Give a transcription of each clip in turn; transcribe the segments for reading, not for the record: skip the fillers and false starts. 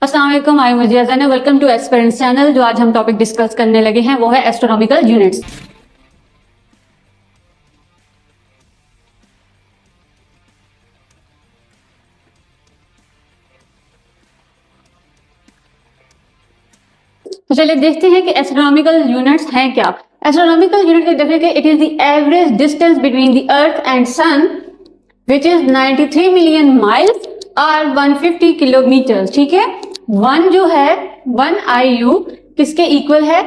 अस्सलाम वालेकुम, I Mujiya Zainab, welcome to experience channel. जो आज हम टॉपिक डिस्कस करने लगे हैं वो है एस्ट्रोनॉमिकल यूनिट्स। तो चलिए देखते हैं कि एस्ट्रोनॉमिकल यूनिट्स हैं क्या। एस्ट्रोनॉमिकल यूनिट के देखिए it is the average distance between the earth and sun which is 93 million miles और 150 किलोमीटर। ठीक है, वन जो है 1 IU किसके इक्वल है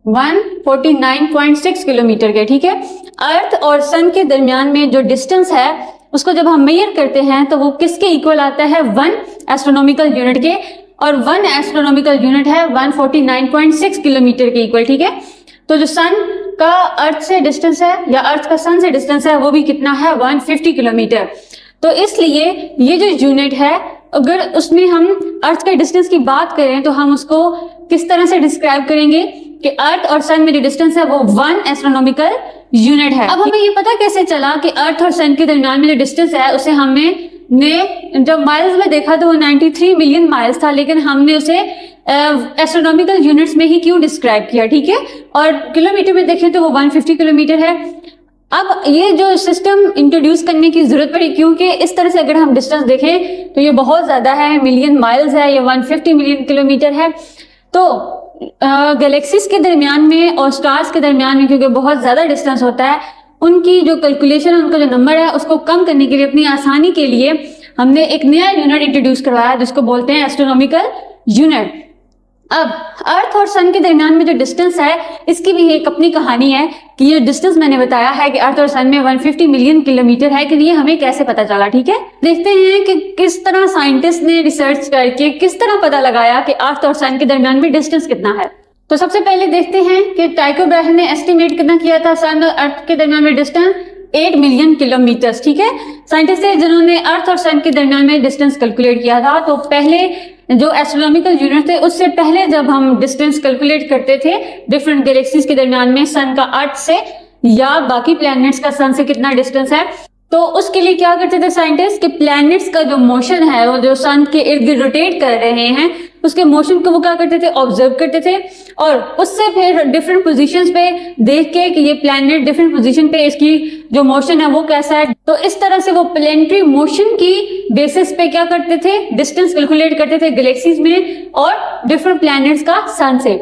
149.6 किलोमीटर के। ठीक है, अर्थ और सन के दरमियान में जो डिस्टेंस है उसको जब हम मेजर करते हैं तो वो किसके इक्वल आता है 1 एस्ट्रोनॉमिकल यूनिट के, और 1 एस्ट्रोनॉमिकल यूनिट है 149.6 किलोमीटर के इक्वल। ठीक है, तो जो सन का अर्थ से डिस्टेंस है या अर्थ का सन से डिस्टेंस है वो भी कितना है 150 किलोमीटर। तो इसलिए ये जो यूनिट है अगर उसमें हम अर्थ के डिस्टेंस की बात करें तो हम उसको किस तरह से डिस्क्राइब करेंगे कि अर्थ और सन में जो डिस्टेंस है वो 1 एस्ट्रोनॉमिकल यूनिट है। अब हमें ये पता कैसे चला कि अर्थ और सन के दरमियान में जो डिस्टेंस है उसे हमने जब माइल्स में देखा तो वो 93 मिलियन माइल्स था, लेकिन हमने उसे एस्ट्रोनॉमिकल यूनिट्स में ही क्यों डिस्क्राइब किया। ठीक है, और किलोमीटर में देखें तो वो 150 किलोमीटर है। अब ये जो सिस्टम इंट्रोड्यूस करने की जरूरत पड़ी क्योंकि इस तरह से अगर हम डिस्टेंस देखें तो ये बहुत ज्यादा है, मिलियन माइल्स है, ये 150 मिलियन किलोमीटर है। तो गैलेक्सीज के दरमियान में और स्टार्स के दरमियान में क्योंकि बहुत ज्यादा डिस्टेंस होता है, उनकी जो कैलकुलेशन उनका जो नंबर है उसको कम करने के लिए अपनी आसानी के लिए हमने एक नया यूनिट इंट्रोड्यूस करवाया जिसको बोलते हैं एस्ट्रोनॉमिकल यूनिट। अब अर्थ और सन के दरमियान में जो डिस्टेंस है इसकी भी एक अपनी कहानी है कि ये डिस्टेंस मैंने बताया है कि अर्थ और सन में 150 मिलियन किलोमीटर है कि ये हमें कैसे पता चला। ठीक है, देखते हैं कि किस तरह साइंटिस्ट ने रिसर्च करके किस तरह पता लगाया कि अर्थ और सन के दरमियान में डिस्टेंस कितना है। तो सबसे पहले देखते हैं कि टाइको ब्राहे ने एस्टिमेट कितना किया था सन और अर्थ के दरमियान में डिस्टेंस 8 मिलियन किलोमीटर। ठीक है, साइंटिस्ट है जिन्होंने अर्थ और सन के दरमियान में डिस्टेंस कैलकुलेट किया था। तो पहले जो एस्ट्रोनॉमिकल यूनिट थे उससे पहले जब हम डिस्टेंस कैलकुलेट करते थे डिफरेंट गैलेक्सीज के दरमियान में सन का अर्थ से या बाकी प्लैनेट्स का सन से कितना डिस्टेंस है, तो उसके लिए क्या करते थे साइंटिस्ट कि प्लैनेट्स का जो मोशन है वो जो सन के इर्द गिर्द रोटेट कर रहे हैं उसके मोशन को वो क्या करते थे ऑब्जर्व करते थे, और उससे फिर डिफरेंट पोजीशंस पे देख के कि ये प्लैनेट डिफरेंट पोजीशन पे इसकी जो मोशन है वो कैसा है, तो इस तरह से वो प्लैनेटरी मोशन की बेसिस पे क्या करते थे डिस्टेंस कैलकुलेट करते थे गैलेक्सीज में और डिफरेंट प्लैनेट्स का सन से।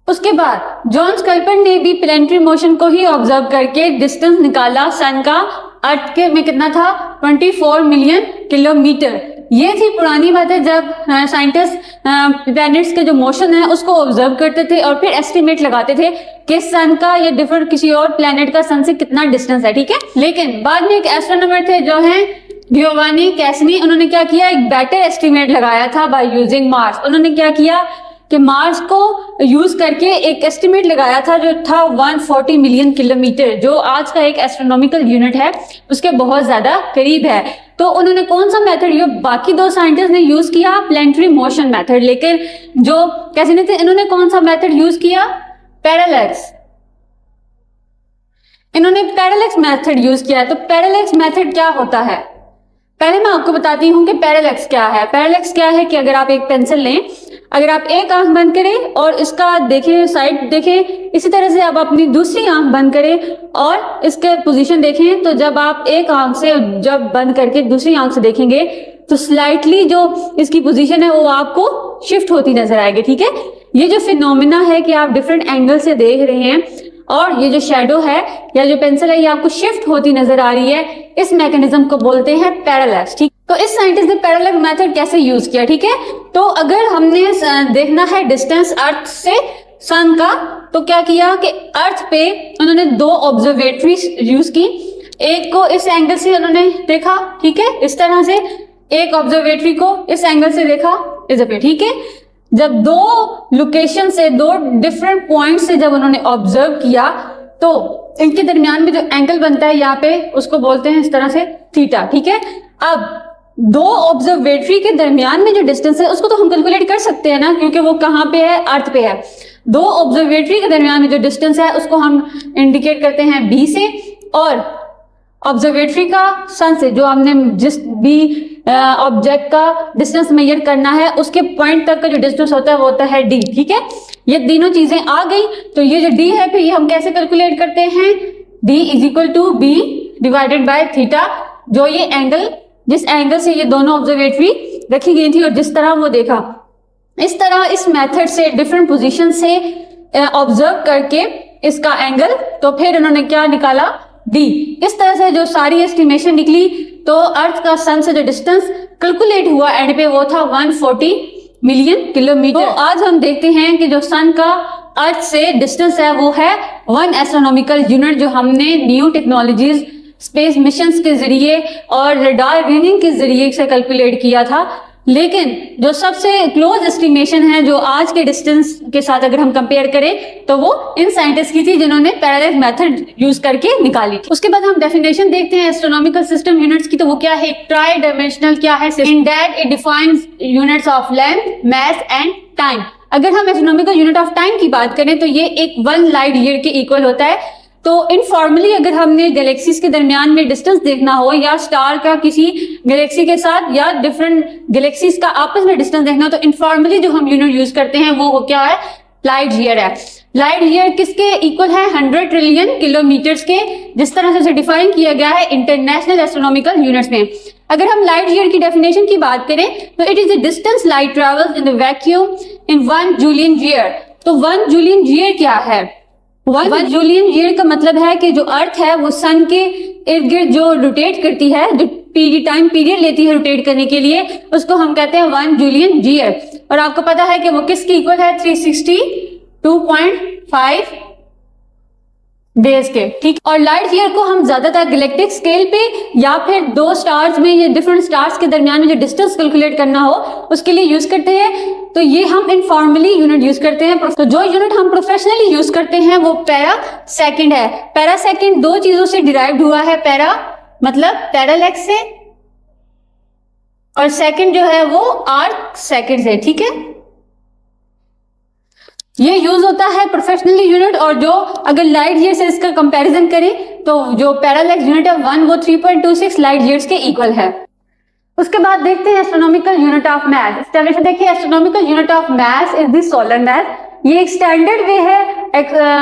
उसके बाद जॉन स्कल्पर ने भी प्लैनेटरी मोशन को ही ऑब्जर्व करके डिस्टेंस निकाला सन का अर्थ के में कितना था 24 मिलियन किलोमीटर। ये थी पुरानी बात है जब साइंटिस्ट प्लैनेट्स के जो मोशन है उसको ऑब्जर्व करते थे और फिर एस्टिमेट लगाते थे कि सन का या डिफरेंट किसी और प्लैनेट का सन से कितना डिस्टेंस है। ठीक है, लेकिन बाद में एक एस्ट्रोनॉमर थे जो हैं गियोवानी कैसिनी, उन्होंने क्या किया एक बेटर एस्टिमेट लगाया था बाय यूजिंग मार्स। उन्होंने क्या किया कि मार्स को यूज करके एक एस्टिमेट लगाया था जो था 140 मिलियन किलोमीटर, जो आज का एक एस्ट्रोनॉमिकल यूनिट है उसके बहुत ज्यादा करीब है। तो उन्होंने कौन सा मेथड यूज, बाकी दो साइंटिस्ट ने यूज किया प्लैनेटरी मोशन मेथड, लेकिन जो कैसे नहीं थे इन्होंने कौन सा मेथड यूज किया पैरेलैक्स। इन्होंने पैरेलैक्स मेथड यूज किया। तो पैरेलैक्स मेथड क्या होता है, पहले मैं आपको बताती हूँ कि पैरेलैक्स क्या है। पैरेलैक्स क्या है कि अगर आप एक पेंसिल लें, अगर आप एक आंख बंद करें और इसका देखें साइड देखें, इसी तरह से आप अपनी दूसरी आंख बंद करें और इसके पोजीशन देखें, तो जब आप एक आंख से जब बंद करके दूसरी आंख से देखेंगे तो स्लाइटली जो इसकी पोजीशन है वो आपको शिफ्ट होती नजर आएगी। ठीक है, ये जो फिनोमिना है कि आप डिफरेंट एंगल से देख रहे हैं और ये जो शेडो है या जो पेंसिल है ये आपको शिफ्ट होती नजर आ रही है, इस मैकेनिज्म को बोलते हैं पैरेलैक्स। ठीक, तो इस साइंटिस्ट ने पैरेलैक्स मेथड कैसे यूज किया। ठीक है, तो अगर हमने देखना है डिस्टेंस अर्थ से सन का, तो क्या किया कि अर्थ पे उन्होंने 2 ऑब्जर्वेटरीज यूज की। एक को इस एंगल से उन्होंने देखा, ठीक है, इस तरह से, एक ऑब्जर्वेटरी को इस एंगल से देखा इधर पे। ठीक है, जब 2 लोकेशन से 2 डिफरेंट पॉइंट से जब उन्होंने ऑब्जर्व किया तो इनके दरमियान में जो एंगल बनता है यहाँ पे उसको बोलते हैं इस तरह से थीटा। ठीक है, अब 2 ऑब्जर्वेटरी के दरमियान में जो डिस्टेंस है उसको तो हम कैलकुलेट कर सकते हैं ना, क्योंकि वो कहाँ पे है अर्थ पे है। 2 ऑब्जर्वेटरी के दरमियान में जो डिस्टेंस है उसको हम इंडिकेट करते हैं B से, और ऑब्जर्वेटरी का सन से जो हमने जिस भी ऑब्जेक्ट का डिस्टेंस मेजर करना है, उसके पॉइंट तक का जो डिस्टेंस होता है वो होता है d, ठीक है। ये तीनों चीजें आ गई, तो ये जो d है फिर ये हम कैसे कैलकुलेट करते हैं, d is equal to b divided by theta, जो ये एंगल, जिस एंगल से ये दोनों ऑब्जर्वेटरी रखी गई थी और जिस तरह वो देखा, इस तरह इस मेथड से डिफरेंट पोजीशन से ऑब्जर्व करके इसका एंगल, तो फिर उन्होंने क्या निकाला, d। इस तरह से जो सारी एस्टिमेशन निकली, तो अर्थ का सन से जो डिस्टेंस कैलकुलेट हुआ एंड पे वो था 140 मिलियन किलोमीटर। तो आज हम देखते हैं कि जो सन का अर्थ से डिस्टेंस है वो है 1 एस्ट्रोनॉमिकल यूनिट, जो हमने न्यू टेक्नोलॉजीज स्पेस मिशंस के जरिए और रडार रीडिंग के जरिए से कैलकुलेट किया था। लेकिन जो सबसे क्लोज एस्टिमेशन है जो आज के डिस्टेंस के साथ अगर हम कंपेयर करें, तो वो इन साइंटिस्ट की थी जिन्होंने पैरेलल मेथड यूज करके निकाली। उसके बाद हम डेफिनेशन देखते हैं एस्ट्रोनॉमिकल सिस्टम यूनिट्स की, तो वो क्या है, ट्राई डायमेंशनल क्या है, in that it defines units of length, mass and time. अगर हम एस्ट्रोनॉमिकल यूनिट ऑफ टाइम की बात करें तो ये एक 1 लाइट ईयर के इक्वल होता है। तो इनफॉर्मली अगर हमने गैलेक्सीज के दरमियान में डिस्टेंस देखना हो, या स्टार का किसी गैलेक्सी के साथ, या डिफरेंट गैलेक्सीज का आपस में डिस्टेंस देखना हो, तो इनफॉर्मली जो हम यूनिट यूज करते हैं वो क्या है, लाइट ईयर है। लाइट ईयर किसके इक्वल है, 100 ट्रिलियन किलोमीटर्स के, जिस तरह से उसे डिफाइन किया गया है इंटरनेशनल एस्ट्रोनॉमिकल यूनिट्स में। अगर हम लाइट ईयर की डेफिनेशन की बात करें तो it is the distance light travels in the vacuum in 1 Julian year. तो 1 जूलियन ईयर क्या है, 1 जूलियन ईयर का मतलब है कि जो अर्थ है वो सन के इर्द गिर्द जो रोटेट करती है, जो टाइम पीरियड लेती है रोटेट करने के लिए, उसको हम कहते हैं 1 जूलियन ईयर। और आपको पता है कि वो किसकी इक्वल है, 362.5 डेज के, ठीक। और लाइट ईयर को हम ज्यादातर गैलेक्टिक स्केल पे या फिर 2 स्टार्स में या डिफरेंट स्टार्स के दरमियान में जो डिस्टेंस कैलकुलेट करना हो उसके लिए यूज करते हैं। तो ये हम इनफॉर्मली यूनिट यूज करते हैं। तो जो यूनिट हम प्रोफेशनली यूज करते हैं वो पैरा सेकंड है। पैरा सेकंड 2 चीजों से डिराइव्ड हुआ है, पैरा मतलब पैरालेक्स से, और सेकंड जो है वो आर्क सेकंड से, ठीक है। ये यूज होता है प्रोफेशनली यूनिट, और जो अगर लाइट ईयर से इसका कंपैरिजन करें तो जो पैरालेक्स यूनिट है 1 वो 3.26 लाइट ईयर्स के इक्वल है। उसके बाद देखते हैं astronomical unit of mass. Definition देखिए, astronomical unit of mass is the solar mass. ये एक स्टैंडर्ड वे है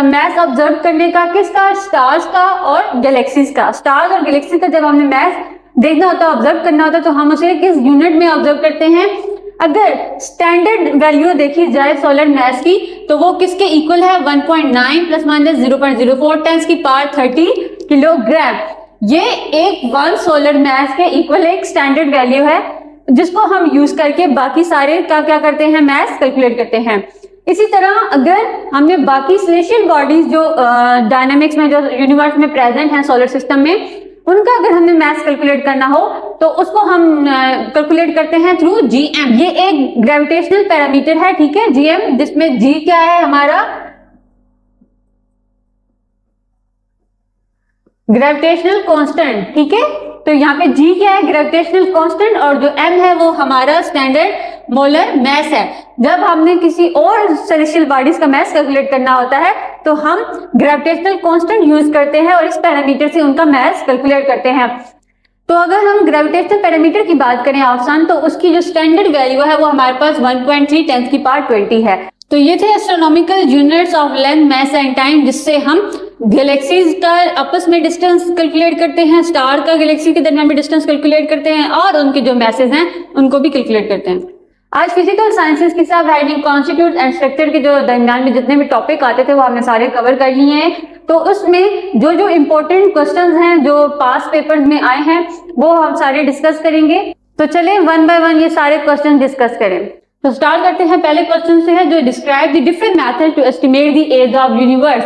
मास ऑब्जर्व करने का, किसका, स्टार्स का और गैलेक्सीज का। स्टार्स और गैलेक्सी का जब हमें मास देखना होता है, ऑब्जर्व करना होता है, तो हम उसे किस यूनिट में ऑब्जर्व करते हैं। अगर स्टैंडर्ड वैल्यू देखी जाए सोलर मास की तो वो किसके इक्वल है, 1.9 प्लस माइनस 0.04 10 की पावर 30 किलोग्राम। ये एक 1 सोलर मास के इक्वल एक स्टैंडर्ड वैल्यू है, जिसको हम यूज करके बाकी सारे का क्या करते हैं, मास कैलकुलेट करते हैं। इसी तरह अगर हमने बाकी सेलेस्टियल बॉडीज जो डायनामिक्स में, जो यूनिवर्स में प्रेजेंट हैं सोलर सिस्टम में, उनका अगर हमें मास कैलकुलेट करना हो तो उसको हम कैलकुलेट करते हैं थ्रू जीएम। ये एक ग्रेविटेशनल पैरामीटर है, ठीक है, जीएम, जिसमें जी क्या है हमारा, ग्रेविटेशनल कांस्टेंट, ठीक है। तो यहाँ पे जी क्या है, ग्रेविटेशनल कांस्टेंट, और जो एम है वो हमारा स्टैंडर्ड मोलर मास है। जब हमने किसी और सेलेस्टियल बॉडीज का मास कैलकुलेट करना होता है तो हम ग्रेविटेशनल कांस्टेंट यूज करते हैं और इस पैरामीटर से उनका मास कैलकुलेट करते हैं। तो अगर हम ग्रेविटेशनल पैरामीटर की बात करें ऑप्शन, तो उसकी जो स्टैंडर्ड वैल्यू है वो हमारे पास 1.3 10 की पावर 20 है। तो ये थे astronomical units of length, mass and time, जिससे हम गैलेक्सीज का आपस में डिस्टेंस कैलकुलेट करते हैं, स्टार का गैलेक्सी के दरमियान में डिस्टेंस कैलकुलेट करते हैं, और उनके जो मैसेज हैं उनको भी कैलकुलेट करते हैं। आज फिजिकल साइंसेज के साथ हाइड्रोजन कॉन्स्टिट्यूट एंड स्ट्रक्चर के जो दरमियान में जितने भी टॉपिक आते थे वो हमने सारे कवर कर लिए हैं। तो उसमें जो जो इम्पोर्टेंट क्वेश्चंस हैं जो पास पेपर्स में आए हैं वो हम सारे डिस्कस करेंगे। तो चलें 1 बाय 1 ये सारे क्वेश्चन डिस्कस करें। तो स्टार्ट करते हैं पहले क्वेश्चन से है, जो describe the different method to estimate the age of universe.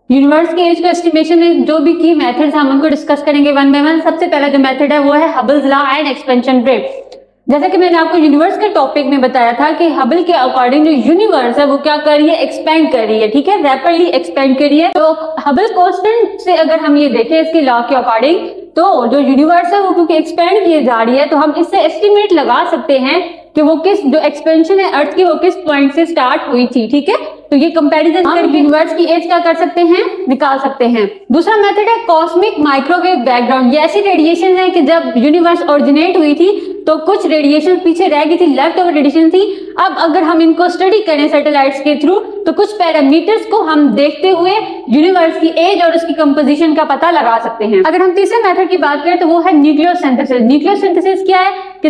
Universe के एज को एस्टिमेशन में जो भी की मेथड्स हम उनको डिस्कस करेंगे 1 बाय 1। सबसे पहला जो मेथड है वो है हबल्स लॉ एंड एक्सपेंशन रेट। जैसा कि मैंने आपको यूनिवर्स के टॉपिक में बताया था कि हबल के अकॉर्डिंग जो यूनिवर्स है वो क्या कर रही है, एक्सपेंड कर रही है, ठीक है, रैपिडली एक्सपेंड कर रही है। तो हबल कांस्टेंट से अगर हम ये देखें इसके लॉ के अकॉर्डिंग, तो जो यूनिवर्स है वो क्योंकि एक्सपेंड किए जा रही है, तो हम इससे एस्टिमेट लगा सकते हैं कि वो किस, जो एक्सपेंशन है अर्थ की, वो किस पॉइंट से स्टार्ट हुई थी, ठीक है। तो ये कंपैरिजन करके यूनिवर्स की एज क्या कर सकते हैं, निकाल सकते हैं। दूसरा मेथड है कॉस्मिक माइक्रोवेव बैकग्राउंड। ये ऐसी रेडिएशन है कि जब यूनिवर्स ओरिजिनेट हुई थी तो कुछ रेडिएशन पीछे रह गई थी, लेफ्ट ओवर रेडिएशन थी। अब अगर हम इनको स्टडी करें सैटेलाइट्स के थ्रू तो कुछ पैरामीटर्स को हम देखते हुए यूनिवर्स की एज और उसकी कंपोजिशन का पता लगा सकते हैं। अगर हम तीसरे मेथड की बात करें तो वो है न्यूक्लियोसिंथेसिस। न्यूक्लियोसिंथेसिस क्या है कि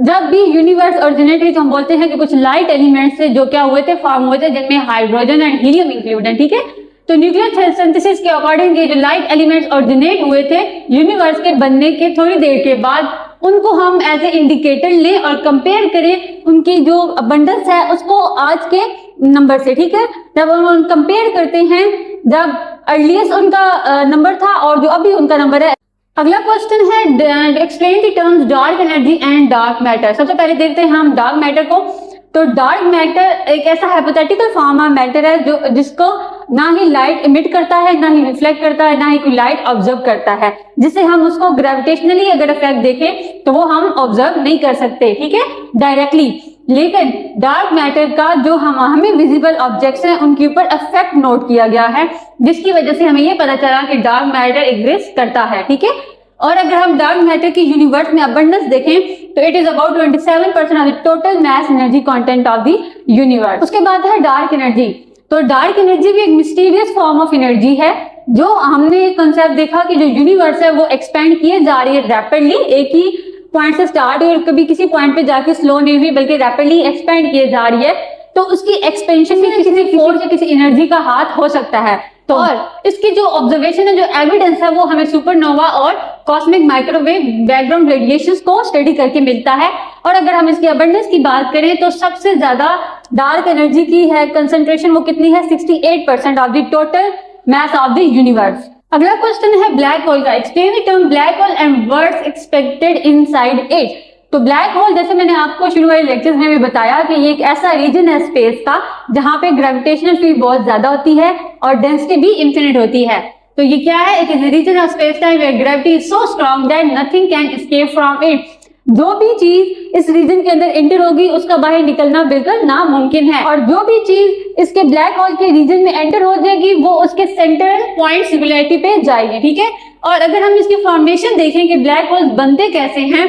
जब भी यूनिवर्स ओरिजिनेट हुई तो हम बोलते हैं कि कुछ लाइट एलिमेंट्स से जो क्या हुए थे, फॉर्म हुए थे, जिनमें हाइड्रोजन एंड हीलियम इंक्लूड है, ठीक है। तो न्यूक्लियोसिंथेसिस के अकॉर्डिंग ये जो लाइट एलिमेंट्स ओरिजिनेट हुए थे यूनिवर्स के बनने के थोड़ी देर के बाद, उनको हम एज ए इंडिकेटर लें और कंपेयर करें उनकी जो अबंडेंस है उसको आज के नंबर से, ठीक है। जब हम कंपेयर करते हैं जब अर्लीस्ट उनका नंबर था और जो अभी उनका नंबर है। अगला क्वेश्चन है explain the terms dark energy and dark matter. सबसे पहले देखते हैं हम डार्क मैटर को। तो डार्क मैटर एक ऐसा हाइपोथेटिकल फॉर्म ऑफ मैटर है जो जिसको ना ही लाइट इमिट करता है, ना ही रिफ्लेक्ट करता है, ना ही कोई लाइट ऑब्जर्व करता है, जिससे हम उसको ग्रेविटेशनली अगर इफेक्ट देखें तो वो हम ऑब्जर्व नहीं कर सकते, ठीक है, डायरेक्टली। लेकिन डार्क मैटर का जो हमें विजिबल ऑब्जेक्ट्स हैं उनके ऊपर इफेक्ट नोट किया गया है, जिसकी वजह से हमें ये पता चला कि डार्क मैटर एग्जिस्ट करता है, ठीक है। और अगर हम डार्क मैटर की यूनिवर्स में अबंडेंस देखें तो it is about 27% of the total mass energy content of the universe. उसके बाद है डार्क एनर्जी। तो डार्क एनर्जी भी एक मिस्टीरियस फॉर्म ऑफ एनर्जी है। जो हमने एक कंसेप्ट देखा कि जो यूनिवर्स है वो एक्सपेंड किए जा रही है रैपिडली, एक ही पॉइंट से स्टार्ट हुई और कभी किसी पॉइंट पे जाके स्लो नहीं हुई बल्कि रैपिडली एक्सपेंड किए जा रही है। तो उसकी एक्सपेंशन में किसी फोर्स या किसी एनर्जी का हाथ हो सकता है। तो और इसकी जो ऑब्जर्वेशन है, जो एविडेंस है, वो हमें सुपरनोवा और कॉस्मिक माइक्रोवेव बैकग्राउंड रेडिएशंस को स्टडी करके मिलता है। और अगर हम इसकी अबंडेंस की बात करें तो सबसे ज्यादा डार्क एनर्जी की है कंसंट्रेशन, वो कितनी है, 68% of the total mass of the universe. अगला क्वेश्चन है ब्लैक होल का। Explain the term black hole and words expected inside it. तो ब्लैक होल, जैसे मैंने आपको शुरू वाले लेक्चर्स में भी बताया कि ये एक ऐसा रीजन है स्पेस का जहां पे ग्रेविटेशनल फील्ड बहुत ज्यादा होती है और डेंसिटी भी इन्फिनिट होती है। तो ये क्या है, it is a region of space time where gravity is so strong that nothing can escape from it. जो भी चीज इस रीजन के अंदर एंटर होगी उसका बाहर निकलना बिल्कुल नामुमकिन है, और जो भी चीज इसके ब्लैक होल के रीजन में एंटर हो जाएगी वो उसके सेंट्रल पॉइंट सिंगुलैरिटी पे जाएगी, ठीक है। और अगर हम इसकी फॉर्मेशन देखें कि ब्लैक होल्स बनते कैसे हैं,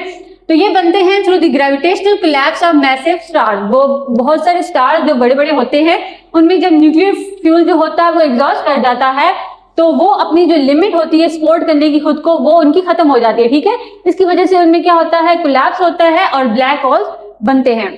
तो ये बनते हैं through the gravitational collapse of massive star. वो बहुत सारे स्टार जो बड़े बड़े होते हैं उनमें जब न्यूक्लियर फ्यूल जो होता है वो एग्जॉस्ट कर जाता है तो वो अपनी जो लिमिट होती है एक्सप्लोड करने की खुद को, वो उनकी खत्म हो जाती है, ठीक है। इसकी वजह से उनमें क्या होता है, कोलैप्स होता है और ब्लैक होल्स बनते हैं।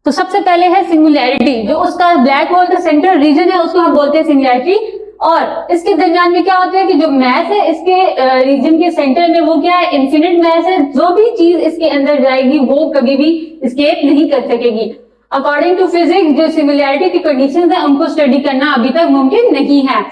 तो सबसे पहले है सिंगुलैरिटी। जो उसका ब्लैक होल का सेंट्रल रीजन है उसको हम बोलते हैं सिंगुलैरिटी। और इसके दरमियान में क्या होता है कि जो मैस है इसके रीजन के सेंटर में वो क्या है, इन्फिनिट मैस है। जो भी चीज इसके अंदर जाएगी वो कभी भी एस्केप नहीं कर सकेगी। अकॉर्डिंग टू फिजिक्स जो सिंगुलैरिटी की कंडीशंस है उनको स्टडी करना अभी तक मुमकिन नहीं है।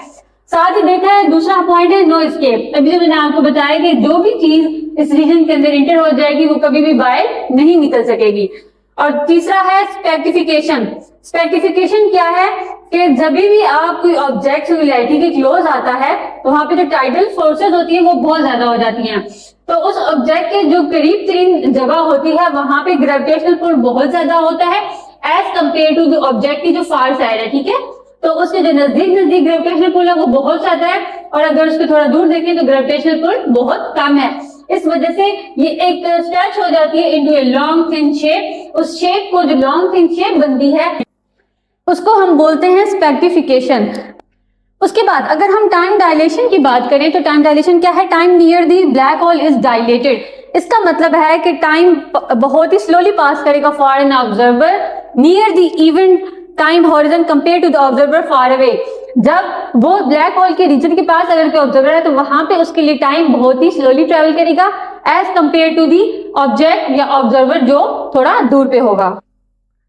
साथ ही देखा है दूसरा पॉइंट है नो एस्केप। अभी जो मैंने आपको बताया कि जो भी चीज इस रीजन के अंदर इंटर हो जाएगी वो कभी भी बाहर नहीं निकल सकेगी। और तीसरा है स्पेक्टिफिकेशन। स्पेक्टिफिकेशन क्या है कि जब भी आप कोई ऑब्जेक्ट सिंगुलैरिटी के क्लोज आता है तो वहां पे जो टाइडल फोर्सेस होती है वो बहुत ज्यादा हो जाती हैं। तो उस ऑब्जेक्ट के जो करीब तरीन जगह होती है वहां पे ग्रेविटेशनल पुल बहुत ज्यादा होता है as compare to the object की जो फार साइड है, ठीक है। तो उसके जो नजदीक ग्रेविटेशनल पुल है वो बहुत ज्यादा है और अगर उसको थोड़ा दूर देखें तो ग्रेविटेशनल पुल बहुत कम है। इस वजह से ये एक स्ट्रेच हो जाती है into a long thin shape. उस शेप को जो लॉन्ग थिन शेप बनती है उसको हम बोलते हैं स्पेक्टिफिकेशन। उसके बाद अगर हम टाइम डायलेशन की बात करें तो टाइम डायलेशन क्या है, time near the black hole is dilated. इसका मतलब है कि टाइम बहुत ही स्लोली पास करेगा for an observer near the event time horizon compare to the observer far away. जब वो ब्लैक होल के रीजन के पास अगर कोई ऑब्जर्वर है तो वहां पे उसके लिए टाइम बहुत ही स्लोली ट्रेवल करेगा as compare to the object या ऑब्जर्वर जो थोड़ा दूर पे होगा।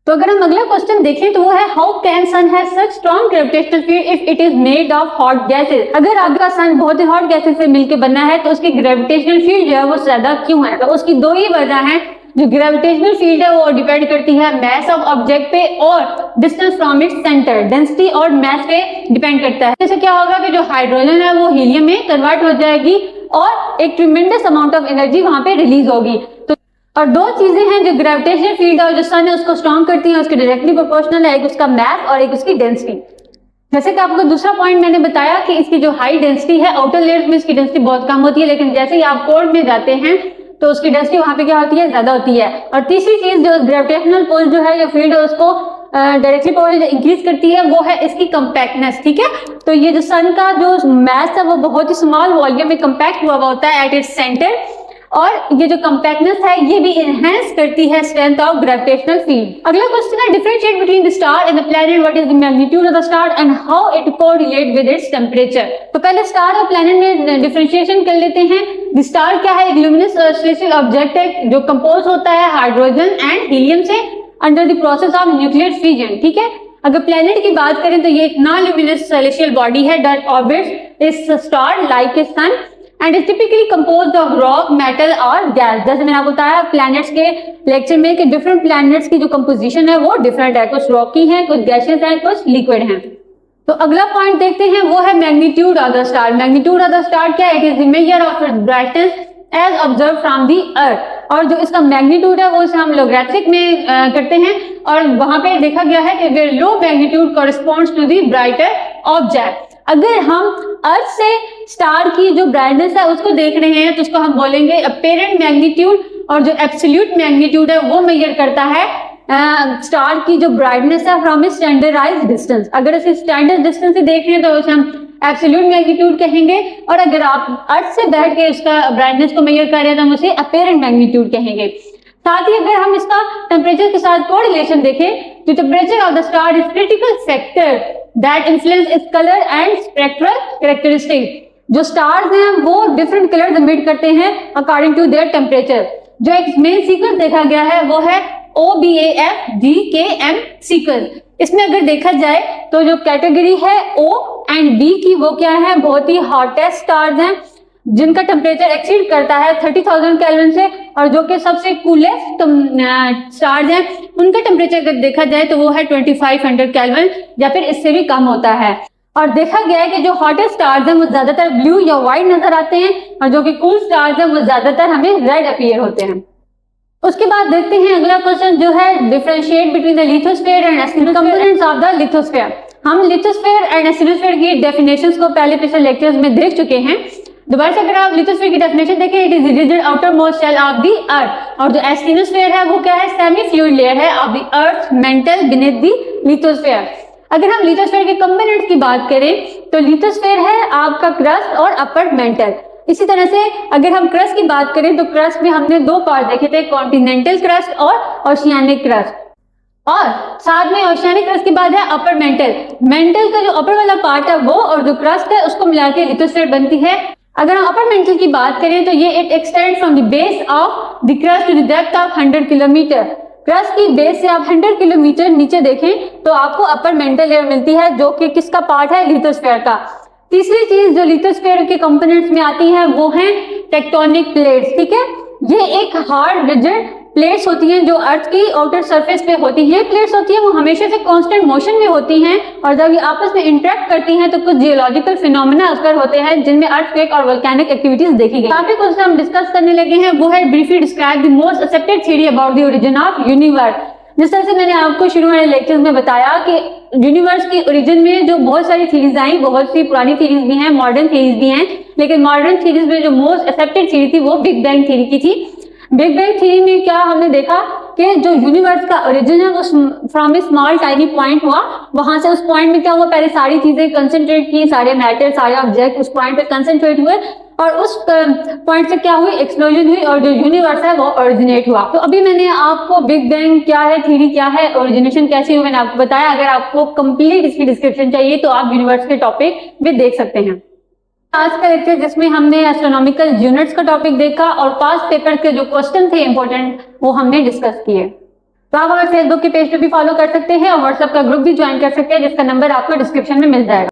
तो अगर हम अगला क्वेश्चन देखें तो वो है how can sun have such strong gravitational field if it is made of hot gases. अगर आपका सन बहुत ही हॉट गैसेस से मिलकर बना है तो उसकी ग्रेविटेशनल फील्ड जो है वो ज्यादा क्यों है। तो उसकी दो ही वजह है। जो ग्रेविटेशनल फील्ड है वो डिपेंड करती है मैस ऑफ ऑब्जेक्ट पे और distance from its centre, density और मैस पे डिपेंड करता है। जैसे क्या होगा कि जो हाइड्रोजन है वो हीलियम में कन्वर्ट हो जाएगी और एक ट्रिमेंडस अमाउंट ऑफ एनर्जी वहां पे रिलीज होगी। तो और दो चीजें हैं जो ग्रेविटेशनल फील्ड और जो सन है उसको स्ट्रॉन्ग करती हैं, उसके डायरेक्टली प्रोपोर्शनल है, एक उसका मास और एक उसकी डेंसिटी। जैसे कि आपको दूसरा पॉइंट मैंने बताया कि इसकी जो हाई डेंसिटी है, आउटर लेयर्स में इसकी डेंसिटी बहुत कम होती है, लेकिन जैसे ही आप कोर में जाते हैं तो उसकी डेंसिटी वहां पे क्या होती है, ज्यादा होती है। और तीसरी चीज जो ग्रेविटेशनल पुल जो है, जो फील्ड है उसको डायरेक्टली पावर इंक्रीज करती है, वो है इसकी कंपैक्टनेस। ठीक है, तो ये जो सन का जो मास है वो बहुत ही स्मॉल वॉल्यूम में कंपैक्ट हुआ होता है एट इट्स सेंटर, और ये जो कंपैक्टनेस है ये भी एनहांस करती है स्ट्रेंथ ऑफ ग्रेविटेशनल फील्ड। अगला क्वेश्चन है differentiate between the star and the planet, what is the magnitude of the star and how it correlate with its temperature. तो पहले स्टार और प्लैनेट में डिफरेंशिएशन कर लेते हैं। द स्टार क्या है, एक ल्यूमिनस सेलेस्टियल ऑब्जेक्ट है जो कंपोज होता है हाइड्रोजन एंड हीलियम से under the process of nuclear fusion. ठीक है, अगर प्लैनेट की बात करें तो ये एक नॉन ल्यूमिनस सेलेस्टियल बॉडी है that orbits is star like a sun and is typically composed of rock, metal और गैस। जैसे मैंने आपको बताया प्लैनेट्स के लेक्चर में कि डिफरेंट प्लैनेट्स की जो कंपोजिशन है वो डिफरेंट है, कुछ रॉकी है, कुछ गैसेस है, कुछ लिक्विड है। तो अगला पॉइंट देखते हैं, वो है magnitude of the star. Magnitude of the star क्या है, it is the measure of its brightness as observe from the earth. और जो इसका मैग्नीट्यूड है वो इसे हम लोगैरिथमिक में करते हैं, और वहां पे देखा गया है कि where low magnitude corresponds to the brighter object. अगर हम अर्थ से स्टार की जो ब्राइटनेस है उसको देख रहे हैं तो उसको हम बोलेंगे अपेरेंट मैग्नीट्यूड, और जो एब्सोल्यूट मैग्नीट्यूड है वो मेजर करता है स्टार की जो ब्राइटनेस है फ्रॉम ए स्टैंडर्डाइज्ड डिस्टेंस। अगर इसे स्टैंडर्ड डिस्टेंस से देख रहे हैं तो उसे हम एब्सोल्यूट मैग्नीट्यूड कहेंगे, और अगर आप अर्थ से बैठ के उसका ब्राइटनेस को मेजर कर रहे हैं तो हम उसे अपेरेंट मैग्नीट्यूड कहेंगे। साथ ही अगर हम इसका टेम्परेचर के साथ कोरिलेशन देखें तो temperature of the star is critical factor that influence its colour and spectral characteristic. जो स्टार्स हैं वो डिफरेंट कलर्स एमिट करते हैं अकॉर्डिंग टू देयर टेम्परेचर। जो एक मेन सीक्वेंस देखा गया है वो है OBAF-GKM सीक्वेंस। इसमें अगर देखा जाए तो जो कैटेगरी है O एंड B की, वो क्या है, बहुत ही हॉटेस्ट स्टार्स हैं जिनका टेम्परेचर एक्सीड करता है 30,000 केल्विन से, और जो कि सबसे कूलेस्ट स्टार्स हैं उनका टेम्परेचर अगर देखा जाए तो वो है 2500 केल्विन या फिर इससे भी कम होता है। और देखा गया है कि जो हॉटेस्ट स्टार्स हैं वो ज्यादातर ब्लू या व्हाइट नजर आते हैं, और जो कि कूल स्टार्स हैं वो ज्यादातर हमें रेड अपीयर होते हैं। उसके बाद देखते हैं अगला क्वेश्चन जो है differentiate between the lithosphere and asteroid components of the lithosphere. हम लिथोस्फीयर एंड एस्टेरोइड की डेफिनेशंस को पहले पिछले लेक्चर्स में देख चुके हैं। दोबारा से अगर आप लिथोस्फीयर की डेफिनेशन देखें, it is the rigid outer most shell of the earth, और जो एस्टेरोइड है वो क्या है, सेमी फ्लूइड लेयर है of the earth mantle beneath the lithosphere. अगर हम लिथोस्फीयर के कंपोनेंट्स की बात करें तो लिथोस्फीयर है आपका क्रस्ट और अपर मेंटल। इसी तरह से अगर हम क्रस्ट की बात करें तो क्रस्ट में हमने दो पार्ट देखे थे, कॉन्टिनेंटल क्रस्ट और ओशियानिक क्रस्ट, और साथ में ओशियानिक क्रस्ट के बाद है अपर मेंटल। मेंटल का जो अपर वाला पार्ट है वो और जो क्रस्ट है उसको मिला के लिथोस्फीयर बनती है। अगर हम अपर मेंटल की बात करें तो ये it extend from the base of the crust to the depth of 100 kilometre. Crust की बेस से आप 100 किलोमीटर नीचे देखें तो आपको अपर मेंटल लेयर मिलती है, जो कि किसका पार्ट है, लिथोस्फीयर का। तीसरी चीज जो लिथोस्फीयर के कंपोनेंट्स में आती है वो है टेक्टोनिक प्लेट्स। ठीक है, ये एक हार्ड रिजिड प्लेट्स होती हैं जो अर्थ की आउटर सरफेस पे होती हैं। प्लेट्स होती हैं वो हमेशा से कांस्टेंट मोशन में होती हैं, और जब ये आपस में इंटरेक्ट करती हैं तो कुछ जियोलॉजिकल फिनोमेना अकर होते हैं जिनमें अर्थक्वेक और वोल्केनिक एक्टिविटीज देखी गई। काफी कुछ हम डिस्कस करने लगे हैं, वो है briefly describe the most accepted theory about the origin of universe. जिस तरह से मैंने आपको शुरू वाले लेक्चर्स में बताया कि यूनिवर्स की ओरिजिन में जो बहुत सारी थ्योरीज आई, बहुत सी पुरानी थ्योरीज भी हैं, मॉडर्न थ्योरीज भी हैं, लेकिन मॉडर्न थ्योरीज में जो मोस्ट एक्सेप्टेड थ्योरी थी वो बिग बैंग थ्योरी की थी। बिग बैंग थ्योरी में क्या हमने देखा कि जो यूनिवर्स का ओरिजिन है वो from A small tiny point हुआ। वहां से उस पॉइंट में क्या हुआ, पहले सारी चीजें कंसंट्रेट की, सारे मैटर, सारे ऑब्जेक्ट उस पॉइंट पे कंसंट्रेट हुए, और उस पॉइंट से क्या हुई, एक्सप्लोजन हुई, और जो यूनिवर्स है वो ओरिजिनेट हुआ। तो अभी मैंने आपको बिग बैंग क्या है, थ्योरी क्या है, ओरिजिनेशन कैसे हुई, मैंने आपको बताया। अगर आपको कंप्लीट इसकी डिस्क्रिप्शन चाहिए तो आप यूनिवर्स के टॉपिक भी देख सकते हैं। आज का लेक्चर जिसमें हमने एस्ट्रोनॉमिकल यूनिट्स का टॉपिक देखा और पास्ट पेपर के जो क्वेश्चन थे इंपॉर्टेंट वो हमने डिस्कस किए। तो आप हमारे फेसबुक के पेज पे भी फॉलो कर सकते हैं और व्हाट्सएप का ग्रुप भी ज्वाइन कर सकते हैं जिसका नंबर आपको डिस्क्रिप्शन में मिल जाएगा।